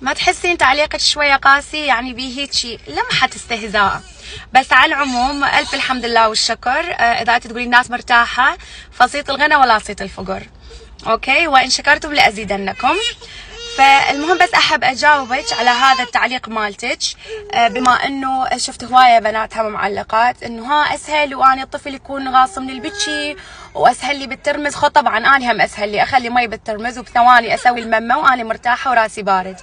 ما تحسين تعليقك شوية قاسي؟ يعني بيه هيجي لمحة استهزاء. بس على العموم ألف الحمد لله والشكر. إذا تقولين الناس مرتاحة فصيت الغنى ولا صيت الفقر. أوكي، وإن شكرتم لأزيدنكم. فالمهم بس أحب أجاوبك على هذا التعليق مالتك، بما إنه شفت هواية بناتها معلقات إنه ها أسهل وأنا الطفل يكون غاص من البكي وأسهل لي بالترمز. خو طبعا أنا هم أسهل لي، أخلي مي بالترمز وبثواني أسوي الممة وأنا مرتاحة وراسي بارد.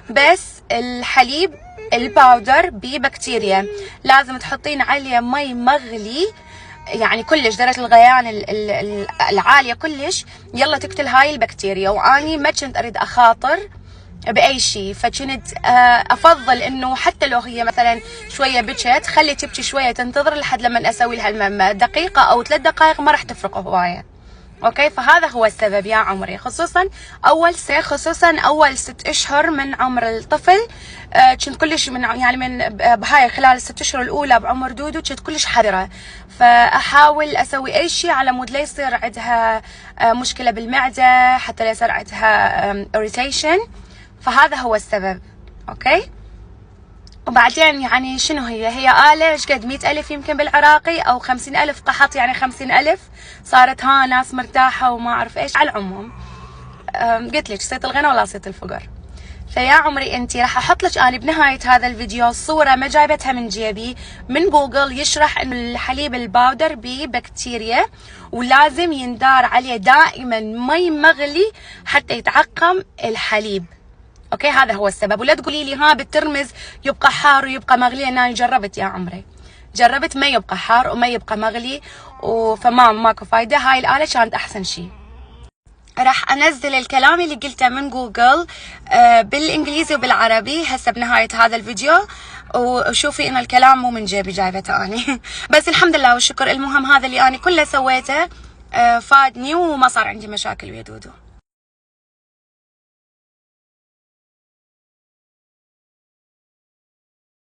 بس الحليب الباودر ببكتيريا، لازم تحطين عليه مي مغلي، يعني كلش درجة الغليان العالية كلش، يلا تقتل هاي البكتيريا. واني ما كنت اريد اخاطر باي شيء، فكنت افضل انه حتى لو هي مثلا شوية بكت خلي تبكي شوية تنتظر لحد لما اسوي لها الممة، دقيقة او 3 دقائق ما راح تفرق هواية. اوكي، فهذا هو السبب يا عمري، خصوصا اول 6 اشهر من عمر الطفل. كنت كلش من يعني من بهاي خلال ال6 اشهر الاولى بعمر دودو كنت كلش حذرة، فاحاول اسوي اي شيء على مود لا يصير عندها مشكلة بالمعدة، حتى لا يصير عندها irritation. فهذا هو السبب. اوكي، وبعدين يعني شنو هي آلة ايش قد 100,000 يمكن بالعراقي او 50,000 قحط، يعني 50,000 صارت ها ناس مرتاحة وما اعرف ايش. على العموم قلت لك صيت الغنى ولا صيت الفقر. فيا عمري انتي راح احط لك انا بنهاية هذا الفيديو صورة ما جايبتها من جيبي من جوجل، يشرح انه الحليب الباودر ببكتيريا ولازم يندار عليه دائما مي مغلي حتى يتعقم الحليب. اوكي، هذا هو السبب. ولا تقولي لي ها بالترمز يبقى حار ويبقى مغلي، انا جربت يا عمري، جربت ما يبقى حار وما يبقى مغلي، ماكو فايدة. هاي الآلة كانت احسن شيء. راح انزل الكلام اللي قلته من جوجل بالانجليزي وبالعربي هسه بنهاية هذا الفيديو، وشوفي ان الكلام مو من جيبي جايبته اني بس الحمد لله والشكر. المهم هذا اللي انا كله سويته فادني وما صار عندي مشاكل ويا دودو.